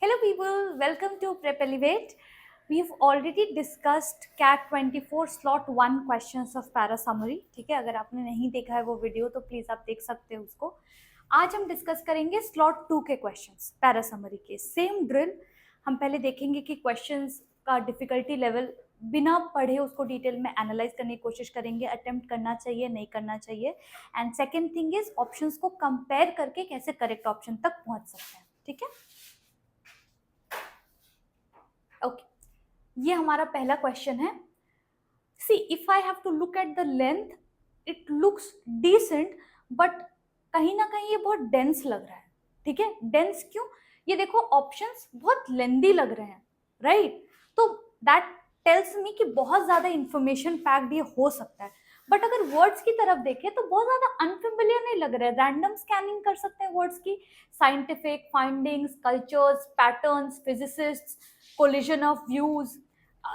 Hello people, welcome to Prep Elevate. We've already discussed CAT 24 slot 1 questions of para summary. ठीक है, अगर आपने नहीं देखा है वो वीडियो तो प्लीज आप देख सकते हैं उसको. आज हम डिस्कस करेंगे स्लॉट 2 के क्वेश्चंस पैरा समरी के. Same drill. हम पहले देखेंगे कि क्वेश्चंस का डिफिकल्टी लेवल बिना पढ़े उसको डिटेल में एनालाइज करने की कोशिश करेंगे. अटेम्प्ट करना चाहिए, नहीं करना चाहिए. And second thing is options को कंपेयर करके कैसे करेक्ट ऑप्शन तक पहुंच सकते हैं. ठीक है, ओके. ये हमारा पहला क्वेश्चन है. See if I have to look at the length, it looks decent, but कहीं ना कहीं ये बहुत डेंस लग रहा है. ठीक है, डेंस क्यों? ये देखो ऑप्शंस बहुत लेंदी लग रहे हैं, राइट? तो दैट टेल्स मी कि बहुत ज्यादा इंफॉर्मेशन पैक्ड ये हो सकता है. बट अगर वर्ड्स की तरफ देखें तो बहुत ज्यादा अनफेमिलियर नहीं लग रहा है. रैंडम स्कैनिंग कर सकते हैं वर्ड्स की. Scientific findings, cultures, patterns, physicists, collision of views.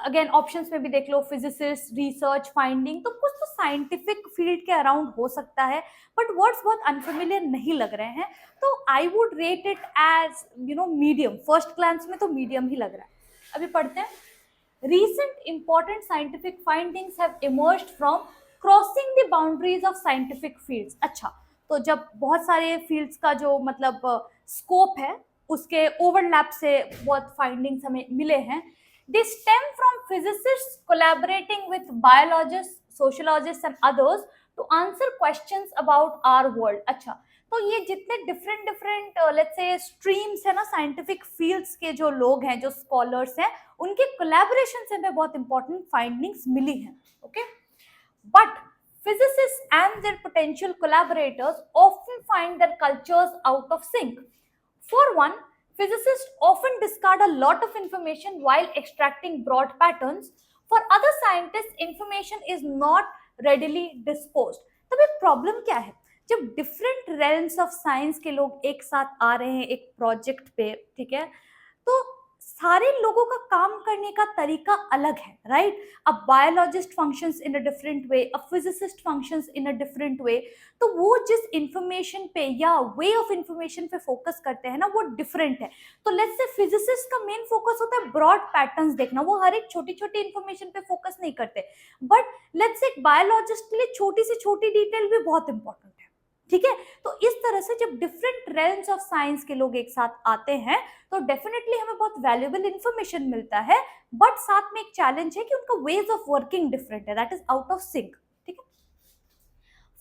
Again options में भी देख लो, फिजिसिस्ट, रिसर्च, फाइंडिंग, तो कुछ तो साइंटिफिक फील्ड के अराउंड हो सकता है. बट वर्ड्स बहुत अनफेमिलियर नहीं लग रहे हैं, तो I would rate it as medium. First glance में तो मीडियम ही लग रहा है. अभी पढ़ते हैं. Recent important scientific findings have emerged from crossing the boundaries of scientific fields. अच्छा, तो जब बहुत सारे फील्ड्स का जो मतलब स्कोप है उसके ओवरलैप से बहुत फाइंडिंग्स हमें मिले हैं. They stem from physicists collaborating with biologists, sociologists and others to answer questions about our world. अच्छा, तो ये जितने डिफरेंट लेट्स से स्ट्रीम्स है ना, साइंटिफिक फील्ड्स के जो लोग हैं, जो स्कॉलर्स हैं, उनके कोलैबोरेशन से हमें बहुत इंपॉर्टेंट फाइंडिंग्स मिली हैं. Okay, but physicists and their potential collaborators often find their cultures out of sync. For one, physicists often discard a lot of information while extracting broad patterns. For other scientists, information is not readily disposed. तब एक problem क्या है? जब different realms of science के लोग एक साथ आ रहे हैं एक प्रोजेक्ट पे, ठीक है, तो सारे लोगों का काम करने का तरीका अलग है, right? A biologist functions in a different way, a physicist functions in a different way. तो वो जिस इंफॉर्मेशन पे या वे ऑफ इंफॉर्मेशन पे फोकस करते हैं ना, वो डिफरेंट है. तो लेट्स से फिजिसिस्ट का मेन फोकस होता है ब्रॉड पैटर्न्स देखना, वो हर एक छोटी छोटी इंफॉर्मेशन पे फोकस नहीं करते. बट लेट्स से एक बायोलॉजिस्ट के लिए छोटी से छोटी डिटेल भी बहुत इंपॉर्टेंट है. ठीक है, तो इस तरह से जब डिफरेंट रेल्म्स ऑफ साइंस के लोग एक साथ आते हैं तो डेफिनेटली हमें बहुत वैल्यूएबल इंफॉर्मेशन मिलता है. बट साथ में एक चैलेंज है कि उनका वेज ऑफ वर्किंग डिफरेंट है, that is out of sync. ठीक है.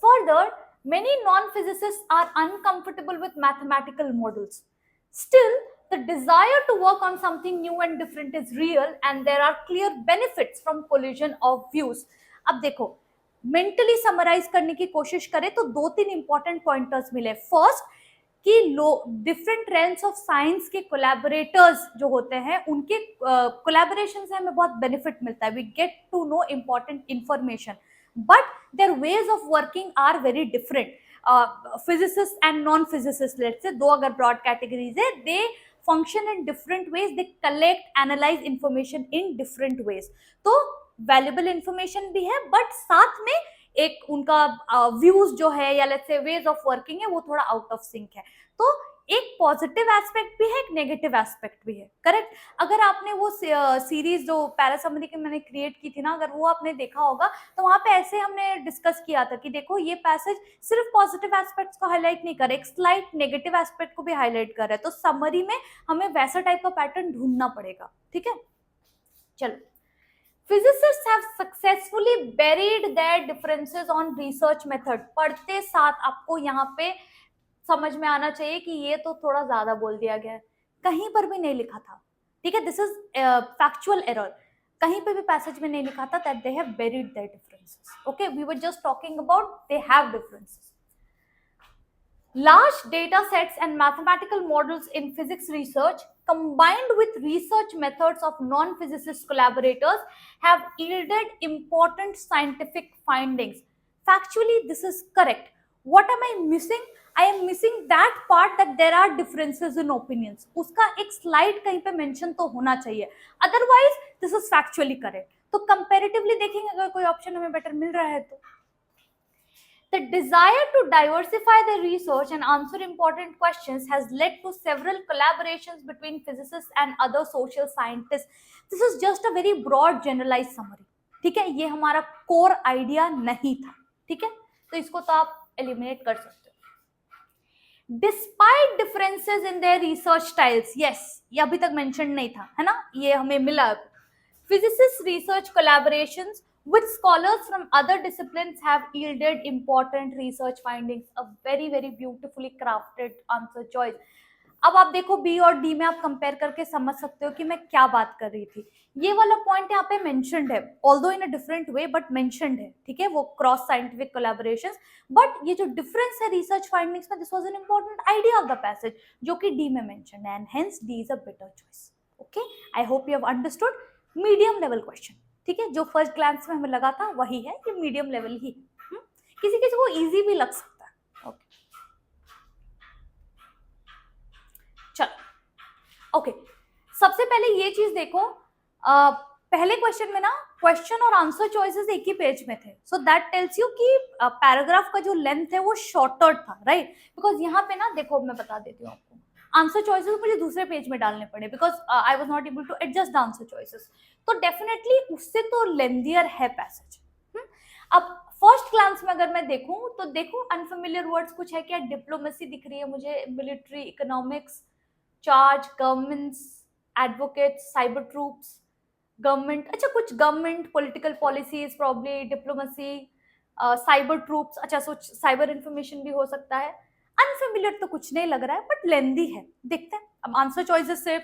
Further, many non-physicists are uncomfortable with mathematical models. Still, the desire to work on something new and different is real, and there are clear benefits from collision of views. अब देखो, mentally summarise करने की कोशिश करें तो दो तीन important pointers मिले. फर्स्ट, कि डिफरेंट रेल्म्स ऑफ साइंस के कोलैबोरेटर्स जो होते हैं उनके कोलैबोरेशन से हमें बहुत बेनिफिट मिलता है. We get to know important information, but their ways of working are very different. Physicists and non-physicists, let's say, दो अगर broad categories है, they function in different ways, they collect, analyze information in different ways. तो valuable information भी है, but साथ में एक उनका व्यूज जो है या let's say veg of working है वो थोड़ा आउट ऑफ सिंक है. तो एक पॉजिटिव एस्पेक्ट भी है, एक नेगेटिव एस्पेक्ट भी है. करेक्ट. अगर आपने वो सीरीज जो पैरा समरी की मैंने क्रिएट की थी ना, अगर वो आपने देखा होगा तो वहां पे ऐसे हमने डिस्कस किया था कि देखो ये पैसेज सिर्फ पॉजिटिव एस्पेक्ट्स को हाईलाइट नहीं कर रहा, एक स्लाइट नेगेटिव एस्पेक्ट को भी हाईलाइट कर रहा है. तो समरी में हमें वैसा टाइप का पैटर्न ढूंढना पड़ेगा. ठीक है, चलो. Physicists have successfully buried their differences on research method. पढ़ते साथ आपको यहाँ पे समझ में आना चाहिए कि ये तो थोड़ा ज्यादा बोल दिया गया है, कहीं पर भी नहीं लिखा था. ठीक है, दिस इज फैक्चुअल एरर. कहीं पे भी पैसेज में नहीं लिखा था that they have buried their differences. Okay, we were just talking about they have differences. Large data sets and mathematical models in physics research combined with research methods of non-physicist collaborators have yielded important scientific findings. Factually, this is correct. What am I missing? I am missing that part that there are differences in opinions. उसका एक slide कहीं पे mention तो होना चाहिए. Otherwise, this is factually correct. तो comparatively देखेंगे अगर कोई option हमें better मिल रहा है तो. The desire to diversify the research and answer important questions has led to several collaborations between physicists and other social scientists. This is just a very broad generalized summary. ठीक है, ये हमारा core idea नहीं था. ठीक है, तो इसको तो आप एलिमिनेट कर सकते हो. Despite differences in their research styles, yes, ये अभी तक मेंशन नहीं था, है ना, ये हमें मिला. Physicists' research collaborations with scholars from other disciplines have yielded important research findings. A very, very beautifully crafted answer choice. अब आप देखो बी और डी में आप कंपेयर करके समझ सकते हो कि मैं क्या बात कर रही थी. ये वाला पॉइंट यहाँ पे मेंशन्ड है, although in a different way, but mentioned है. ठीक है, वो क्रॉस साइंटिफिक कोलैबोरेशंस. बट ये जो डिफरेंस है रिसर्च फाइंडिंग्स में, this was an important idea of the passage जो कि डी में मेंशन्ड है, and hence D is a better choice. Okay, I hope you have understood. Medium level question. ठीक है, जो फर्स्ट ग्लांस में हमें लगा था वही है, ये मीडियम लेवल ही. किसी किसी को इजी भी लग सकता है. ओके, चलो. ओके, सबसे पहले ये चीज देखो, पहले क्वेश्चन में ना क्वेश्चन और आंसर चॉइसेस एक ही पेज में थे. सो दैट टेल्स यू कि पैराग्राफ का जो लेंथ है वो शॉर्टर था, राइट. बिकॉज यहाँ पे ना देखो, मैं बता देती हूँ आपको, आंसर चॉइसेस मुझे दूसरे पेज में डालने पड़े because I was not able to adjust the answer choices. तो डेफिनेटली उससे तो लेंदियर है पैसेज. अब फर्स्ट ग्लांस में अगर मैं देखूं तो देखो अनफेमिलियर वर्ड्स कुछ है क्या. डिप्लोमेसी दिख रही है मुझे, military, economics, charge, governments, advocates, cyber troops, government. अच्छा, कुछ government political policies, probably diplomacy, cyber troops. अच्छा, सो साइबर इंफॉर्मेशन भी हो सकता है. अनफेमिलियर तो कुछ नहीं लग रहा है, बट लेंदी है. देखते हैं अब आंसर चॉइसेस से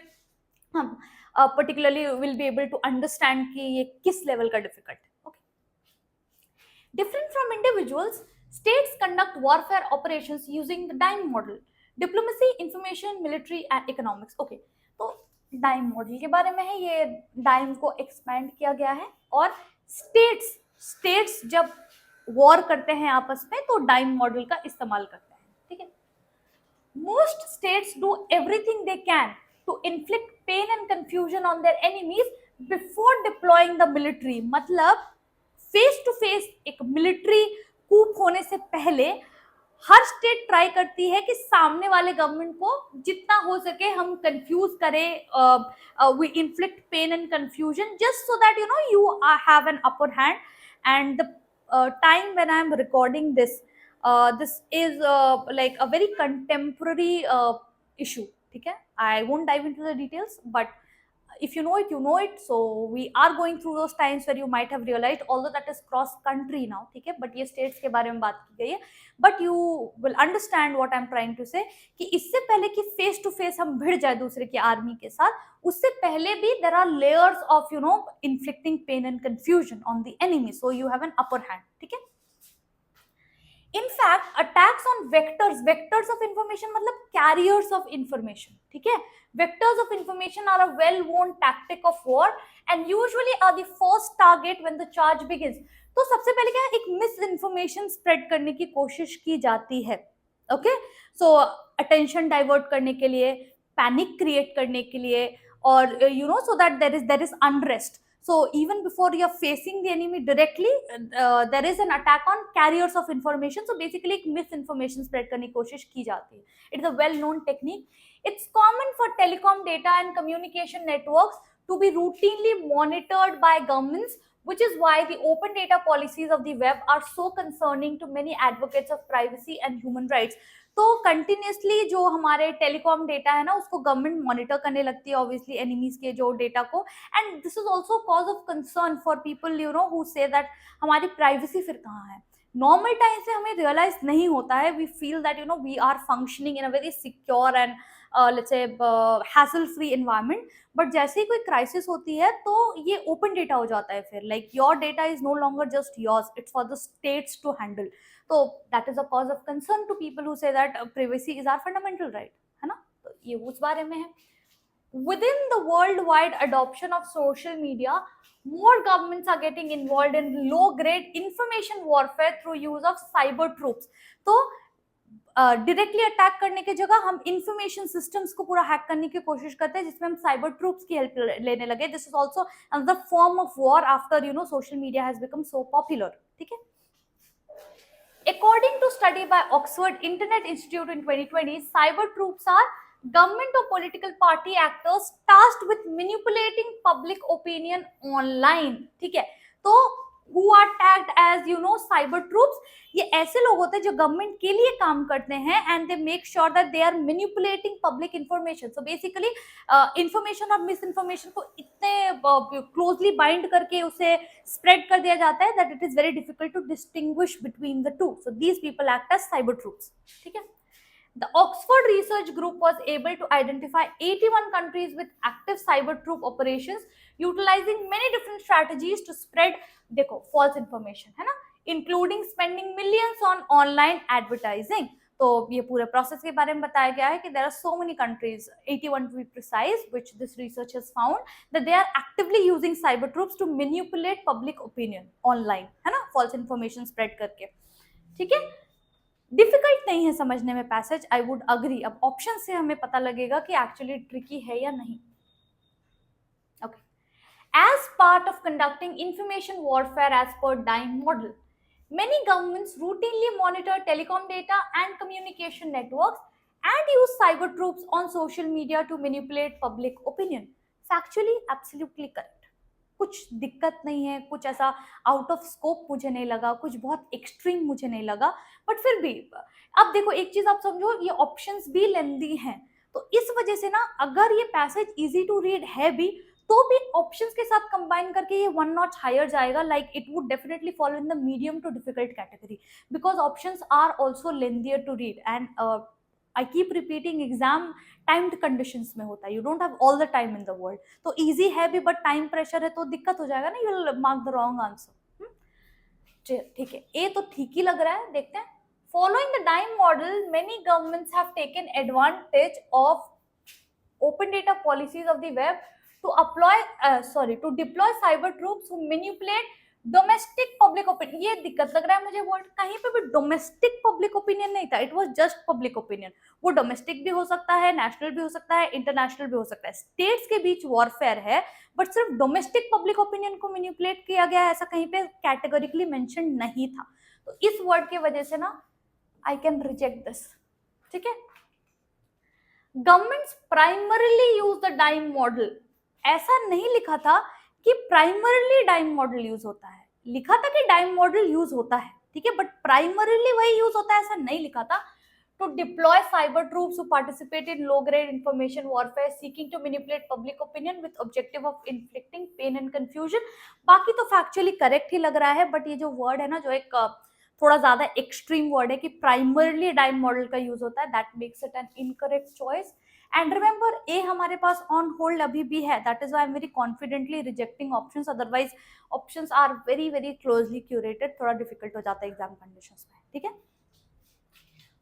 हम particularly will be able to understand कि ये किस लेवल का डिफिकल्ट है. Okay, different from individuals, states conduct warfare operations using the DIME model. Diplomacy, information, military and economics. Okay, तो डाइम मॉडल के बारे में है, ये डाइम को एक्सपैंड किया गया है. और स्टेट्स जब वॉर करते हैं आपस में तो डाइम मॉडल का इस्तेमाल करते हैं. ठीक है, most states do everything they can to inflict pain and confusion on their enemies before deploying the military. मतलब फेस टू फेस एक मिलिट्री कूप होने से पहले हर स्टेट ट्राई करती है कि सामने वाले गवर्नमेंट को जितना हो सके हम कंफ्यूज करें, we inflict pain and confusion just so that you have an upper hand. And the time when I am recording this, this is like a very contemporary issue. ठीक है, I won't dive into the details, but if you know it, you know it. So we are going through those times where you might have realized, although that is cross country now, ठीक है, but ये states के बारे में बात की गई है. But you will understand what I'm trying to say कि इससे पहले कि face to face हम भिड़ जाए दूसरे की आर्मी के साथ, उससे पहले भी there are layers of inflicting pain and confusion on the enemy, so you have an upper hand. ठीक है. In fact, attacks on vectors of information मतलब carriers of information. ठीक है, vectors of information are a well-known tactic of war and usually are the first target when the charge begins. तो सबसे पहले क्या है, एक मिसइंफॉर्मेशन स्प्रेड करने की कोशिश की जाती है. ओके, सो अटेंशन डाइवर्ट करने के लिए, पैनिक क्रिएट करने के लिए, और so that there is unrest. So even before you are facing the enemy directly, there is an attack on carriers of information. So basically एक misinformation spread करने की कोशिश की जाती है. It is a well-known technique. It's common for telecom data and communication networks to be routinely monitored by governments, which is why the open data policies of the web are so concerning to many advocates of privacy and human rights. तो continuously जो हमारे telecom data है ना, उसको government monitor करने लगती है obviously enemies के जो डेटा को. And this is also cause of concern for people who say that हमारी प्राइवेसी फिर कहाँ है. नॉर्मल टाइम से हमें रियलाइज नहीं होता है. We feel that we are functioning in a very secure and let's say hassle free environment. But जैसे ही कोई क्राइसिस होती है तो ये ओपन डेटा हो जाता है फिर. Like your data is no longer just yours, it's for the states to handle. तो that is a cause of concern to people who say that privacy is our fundamental right, है ना. तो ये उस बारे में है. Within the worldwide adoption of social media, more governments are getting involved in low-grade information warfare through use of cyber troops. तो directly attack करने की जगह हम इंफॉर्मेशन सिस्टम्स को पूरा हैक करने की कोशिश करते हैं, जिसमें हम साइबर ट्रूप्स की हेल्प लेने लगे. This is also another form of war after social media has become so popular. ठीक है. According to study by Oxford Internet Institute in 2020, cyber troops are government or political party actors tasked with manipulating public opinion online. ठीक है, तो who are tagged as cyber troops, ये ऐसे लोग होते हैं जो गवर्नमेंट के लिए काम करते हैं and they make sure that they are manipulating public information. So basically information और मिस इन्फॉर्मेशन को इतने क्लोजली बाइंड करके उसे स्प्रेड कर दिया जाता है that it is very difficult to distinguish between the two. So these people act as cyber troops. ठीक है. The Oxford Research Group was able to identify 81 countries with active cyber troop operations, utilizing many different strategies to spread, देखो, false information, है ना, including spending millions on online advertising. तो ये पूरे process के बारे में बताया गया है कि there are so many countries, 81 to be precise, which this research has found that they are actively using cyber troops to manipulate public opinion online, है ना, false information spread करके. ठीक है. डिफिकल्ट नहीं है समझने में पैसेज, आई वुड अग्री. अब ऑप्शन से हमें पता लगेगा कि एक्चुअली ट्रिकी है या नहीं. Okay. As part of conducting information warfare as per DIME model, many governments routinely monitor telecom data and communication networks and use cyber troops on social media to manipulate public opinion. Factually, absolutely correct. कुछ दिक्कत नहीं है, कुछ ऐसा out of scope मुझे नहीं लगा, कुछ बहुत एक्सट्रीम मुझे नहीं लगा. बट फिर भी अब देखो एक चीज आप समझो, ये ऑप्शंस भी लेंदी हैं, तो इस वजह से ना अगर ये पैसेज इजी टू रीड है भी तो भी ऑप्शंस के साथ कंबाइन करके ये वन नॉच हायर जाएगा. Like it would definitely follow in the medium to difficult category because options are also lengthier to read and I keep repeating exam timed conditions में होता है, you don't have all the time in the world. तो easy है भी but time pressure है तो दिक्कत हो जाएगा ना, you will mark the wrong answer. ठीक है, ए तो ठीक ही लग रहा है. देखते हैं. Following the DIME model, many governments have taken advantage of open data policies of the web to deploy cyber troops who manipulate domestic public opinion. ये दिक्कत लग रहा है मुझे वर्ड, कहीं पे भी डोमेस्टिक पब्लिक ओपिनियन नहीं था, it was just public opinion. वो डोमेस्टिक भी हो सकता है, नेशनल भी हो सकता है, इंटरनेशनल भी हो सकता है. स्टेट्स के बीच वॉरफेयर है बट सिर्फ डोमेस्टिक पब्लिक ओपिनियन को मैनिपुलेट किया गया है ऐसा कहीं पे कैटेगोरिकली मेंशन नहीं था. तो इस वर्ड की वजह से ना आई कैन रिजेक्ट दिस. ठीक है. Governments primarily use the DIME model, ऐसा नहीं लिखा था कि प्राइमरीली डाइम मॉडल यूज होता है, लिखा था कि डाइम मॉडल यूज होता है. ठीक है, बट प्राइमरीली वही यूज होता है ऐसा नहीं लिखा था. To deploy cyber troops who participate in low grade information warfare seeking to manipulate public opinion with objective of inflicting pain and confusion. बाकी तो फैक्चुअली करेक्ट ही लग रहा है बट ये जो वर्ड है ना, जो एक थोड़ा ज्यादा एक्सट्रीम वर्ड है कि प्राइमरली डाइम मॉडल का यूज होता है, that makes it an incorrect choice. And remember A हमारे पास ऑन होल्ड अभी भी है, that is why I am very confidently rejecting options. Otherwise options are very very closely curated, थोड़ा difficult हो जाता है एग्जाम कंडीशंस में. ठीक है.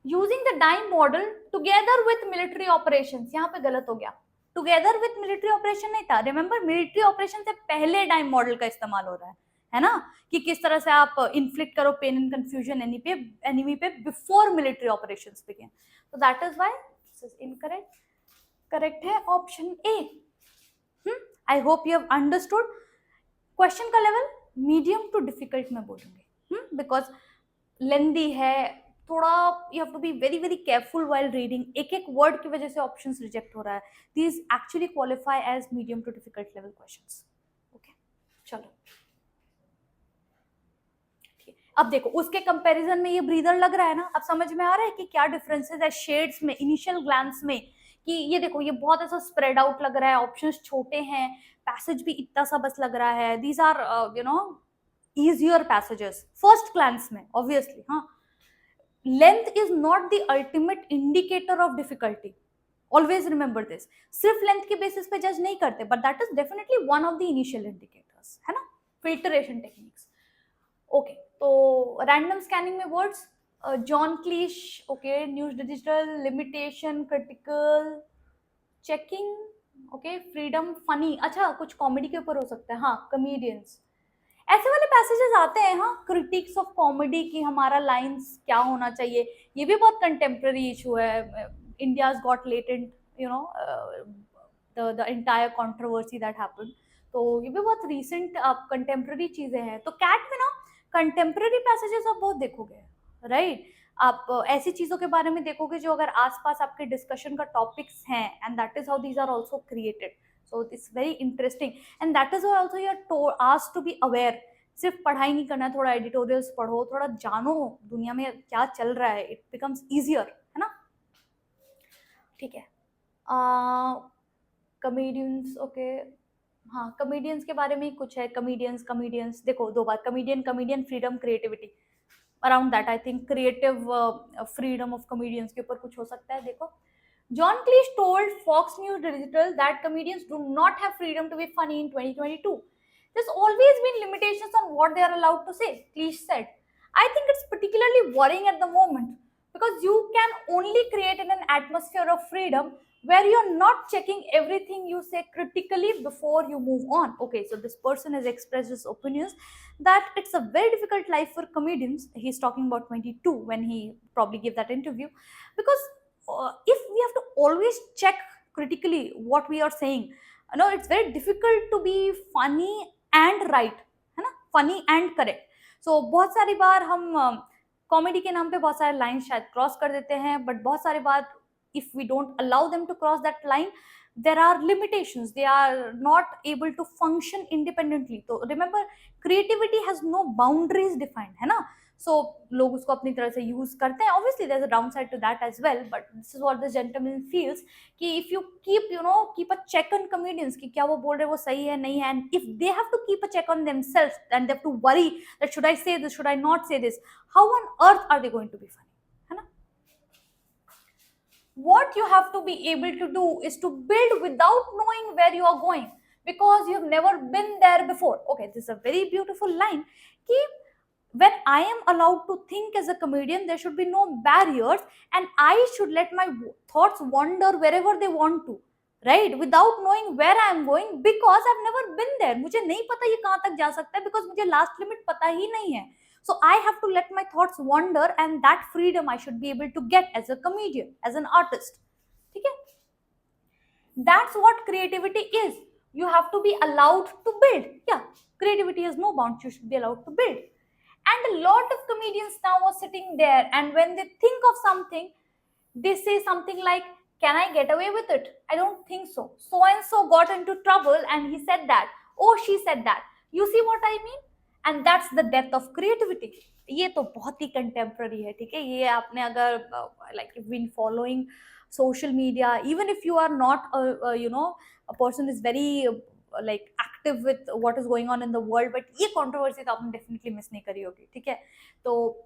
Using the DIME model together with military operations, यहाँ पे गलत हो गया, टुगेदर विथ मिलिट्री ऑपरेशन नहीं था. रिमेंबर मिलिट्री ऑपरेशन से पहले डाइम मॉडल का इस्तेमाल हो रहा है ना, कि किस तरह से आप इन्फ्लिक्ट करो पेन एंड कंफ्यूजन एनिमी पे बिफोर मिलिट्री ऑपरेशंस बिगिन. तो that is why this is incorrect. Correct है option A. I hope you have understood. Question का लेवल मीडियम टू डिफिकल्ट में बोलूंगी बिकॉज लेंदी है थोड़ा, you have to be very very careful while reading. एक एक word की वजह से ऑप्शंस रिजेक्ट हो रहा है. These actually qualify as medium to difficult level questions. Okay, चलो. अब देखो उसके कंपैरिजन में ये ब्रीदर लग रहा है ना, अब समझ में आ रहा है कि क्या डिफरेंसेस है शेड्स में, इनिशियल ग्लांस में. कि ये देखो ये बहुत ऐसा स्प्रेड आउट लग रहा है, ऑप्शंस छोटे हैं, पैसेज भी इतना सा बस लग रहा है. These are easier passages first glance में obviously. हाँ, length is not the ultimate indicator of difficulty, always remember this. सिर्फ लेंथ के बेसिस पे जज नहीं करते but that is definitely one of the initial indicators, है ना. filtration techniques. ओके, तो रैंडम स्कैनिंग में words John क्लीश, okay, news digital, limitation, critical, checking, okay, freedom, funny. अच्छा, कुछ कॉमेडी के ऊपर हो सकता है. हाँ, कॉमेडियंस, ऐसे वाले पैसेजेस आते हैं. हाँ, क्रिटिक्स ऑफ कॉमेडी की हमारा लाइंस क्या होना चाहिए, ये भी बहुत कंटेम्प्रेरी इशू है. India's got latent the entire controversy that happened. तो ये भी बहुत रीसेंट कंटेम्प्रेरी चीजें हैं. तो कैट में ना कंटेम्प्रेरी पैसेजेस आप बहुत देखोगे, राइट? आप ऐसी चीजों के बारे में देखोगे जो अगर आसपास आपके डिस्कशन का टॉपिक्स हैं, and that is how these are also created. So it's very interesting, and that is why also you are asked to be aware. सिर्फ पढ़ाई नहीं करना, थोड़ा एडिटोरियल्स पढ़ो, थोड़ा जानो दुनिया में क्या चल रहा है. इट बिकम्स इजियर, है ना? ठीक है. Comedians, okay. हाँ, कमेडियंस के बारे में ही कुछ है. कमेडियंस देखो, दो बार comedian freedom creativity, around that I think creative freedom of comedians के ऊपर कुछ हो सकता है. देखो, John Cleese told Fox News Digital that comedians do not have freedom to be funny in 2022. There's always been limitations on what they are allowed to say, Cleese said. I think it's particularly worrying at the moment because you can only create in an atmosphere of freedom where you're not checking everything you say critically before you move on. Okay, so this person has expressed his opinions that it's a very difficult life for comedians. He's talking about 22 when he probably gave that interview, because if we have to always check critically what we are saying, it's very difficult to be funny and right, है ना? funny and correct. So बहुत सारी बार हम comedy के नाम पे बहुत सारे लाइन शायद क्रॉस कर देते हैं, बट बहुत सारी बार if we don't allow them to cross that line, there are limitations. They are not able to function independently. So remember, creativity has no boundaries defined, है ना? So लोग उसको अपनी तरह से यूज करते हैं. Obviously there's a downside to that as well, but this is what this gentleman feels, कि if you keep a check on comedians कि क्या वो बोल रहे हैं वो सही है नहीं है, and if they have to keep a check on themselves and they have to worry that should I say this, should I not say this, how on earth are they going to be funny, है ना? What you have to be able to do is to build without knowing where you are going, because you've never been there before. Okay, this is a very beautiful line, कि when I am allowed to think as a comedian, there should be no barriers, and I should let my thoughts wander wherever they want to, right? Without knowing where I am going, because I've never been there. मुझे नहीं पता ये कहाँ तक जा सकता है, because मुझे last limit पता ही नहीं है. So I have to let my thoughts wander, and that freedom I should be able to get as a comedian, as an artist. ठीक है? That's what creativity is. You have to be allowed to build. Yeah, creativity has no bounds. You should be allowed to build. And a lot of comedians now are sitting there, and when they think of something, they say something like, can I get away with it? I don't think so. So and so got into trouble and he said that. Oh, she said that. You see what I mean? And that's the death of creativity. ये तो बहुत ही contemporary है, ठीक है? ये आपने अगर like if been following social media, even if you are not a person is very like active with what is going on in the world, but ये controversy तो आपने definitely miss नहीं करी होगी, ठीक है? तो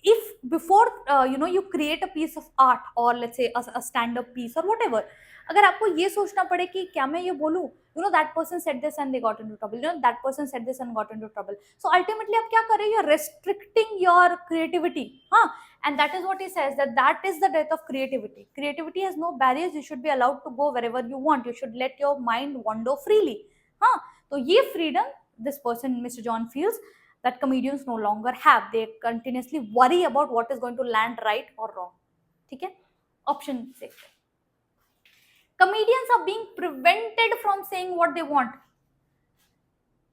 if before you create a piece of art, or let's say a stand up piece or whatever, अगर आपको ये सोचना पड़े कि क्या मैं ये बोलूं, that person said this and they got into trouble, that person said this and got into trouble, so ultimately आप क्या कर रहे हो? You're restricting your creativity, हाँ? And that is what he says, that is the death of creativity. Creativity has no barriers. You should be allowed to go wherever you want. You should let your mind wander freely, हाँ? तो ये freedom this person, Mr. John, feels that comedians no longer have. They continuously worry about what is going to land right or wrong. ठीक है? Option 6. Comedians are being prevented from saying what they want.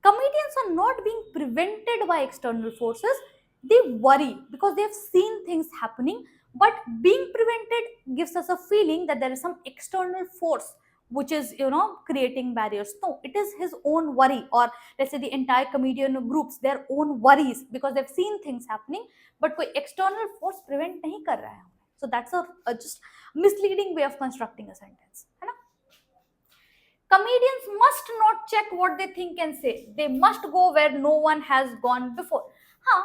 Comedians are not being prevented by external forces. They worry because they have seen things happening, but being prevented gives us a feeling that there is some external force which is creating barriers. No, it is his own worry, or let's say the entire comedian groups, their own worries, because they've seen things happening, but कोई external force prevent नहीं कर रहा है. So that's a just misleading way of constructing a sentence, है ना? Comedians must not check what they think and say. They must go where no one has gone before. हाँ,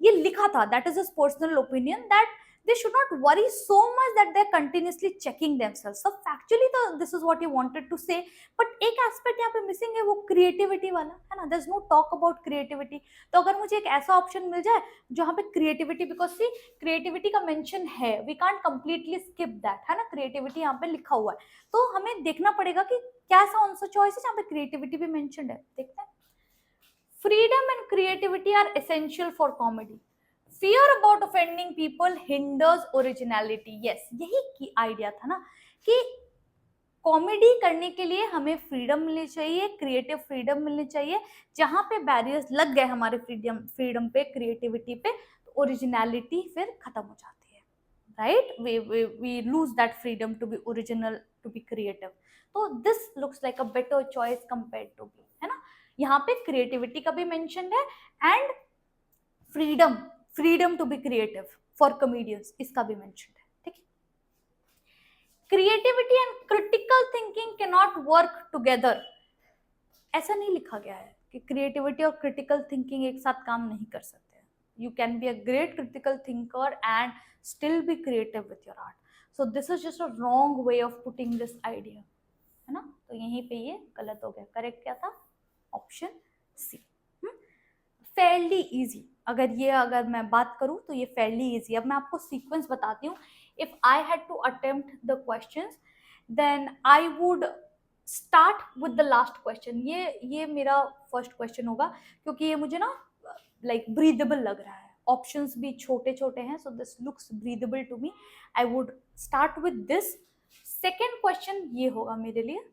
ये लिखा था, that is his personal opinion, that they should not worry so much that they're continuously checking themselves. So factually this is what he wanted to say, but एक aspect यहाँ पे missing है, वो creativity वाला, है ना? There's no talk about creativity. तो अगर मुझे एक ऐसा option मिल जाए जहाँ पे creativity, because see creativity का mention है, we can't completely skip that, है ना? creativity यहाँ पे लिखा हुआ है, तो हमें देखना पड़ेगा कि क्या ऐसा आंसर चॉइस है जहाँ पे creativity भी mentioned है. देखते हैं. Freedom and creativity are essential for comedy. Fear about offending people hinders originality. Yes, यही की आइडिया था ना, कि कॉमेडी करने के लिए हमें फ्रीडम मिलनी चाहिए, क्रिएटिव फ्रीडम मिलनी चाहिए. जहां पे बैरियर्स लग गए हमारे फ्रीडम पे, क्रिएटिविटी पे, तो ओरिजिनलिटी फिर खत्म हो जाती है, right? We lose that freedom to be original, to be creative. तो this looks like a better choice compare to B, है ना. यहाँ पे क्रिएटिविटी का भी मेंशन है and freedom, freedom to be creative for comedians, इसका भी मेंशन है. ठीक है. Creativity and critical thinking can not work together. ऐसा नहीं लिखा गया है कि क्रिएटिविटी और क्रिटिकल थिंकिंग एक साथ काम नहीं कर सकते. You can be a great critical thinker and still be creative with your art. So this is just a wrong way of putting this idea, है ना. तो यहीं पे ये गलत हो गया. करेक्ट क्या था? Option C. Fairly easy. अगर मैं बात करूं तो ये फेयरली इजी. अब मैं आपको सीक्वेंस बताती हूँ. If I had to attempt the questions then I would start with the last question. ये मेरा फर्स्ट क्वेश्चन होगा क्योंकि ये मुझे ना लाइक ब्रीदेबल लग रहा है. ऑप्शंस भी छोटे छोटे हैं, so this looks breathable to me. I would start with this. Second question ये होगा मेरे लिए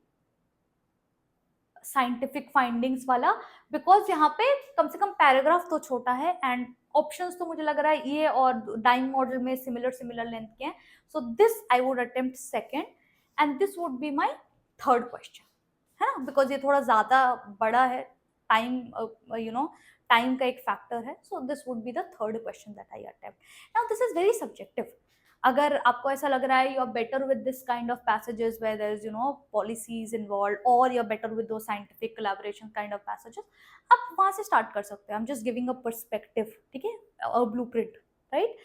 साइंटिफिक फाइंडिंग्स वाला, बिकॉज यहाँ पे कम से कम पैराग्राफ तो छोटा है एंड ऑप्शंस तो मुझे लग रहा है ये और डाइंग मॉडल में सिमिलर लेंथ के हैं. So this I would attempt second and this would be my third question, है ना. बिकॉज ये थोड़ा ज्यादा बड़ा है. टाइम टाइम का एक फैक्टर है. So this would be the third question that I attempt. Now this is very subjective. अगर आपको ऐसा लग रहा है you are better with this kind of passages where there is policies involve, और यू आर बेटर विद दो scientific collaboration kind of passages, आप वहां से स्टार्ट कर सकते हैं. I am just giving a perspective. ठीक है, a blueprint, right.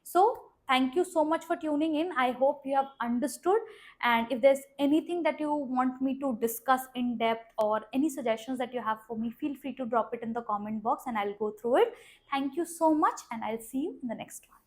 So thank you so much for tuning in. I hope you have understood, and if there's anything that you want me to discuss in depth or any suggestions that you have for me, feel free to drop it in the comment box and I'll go through it. Thank you so much and I'll see you in the next one.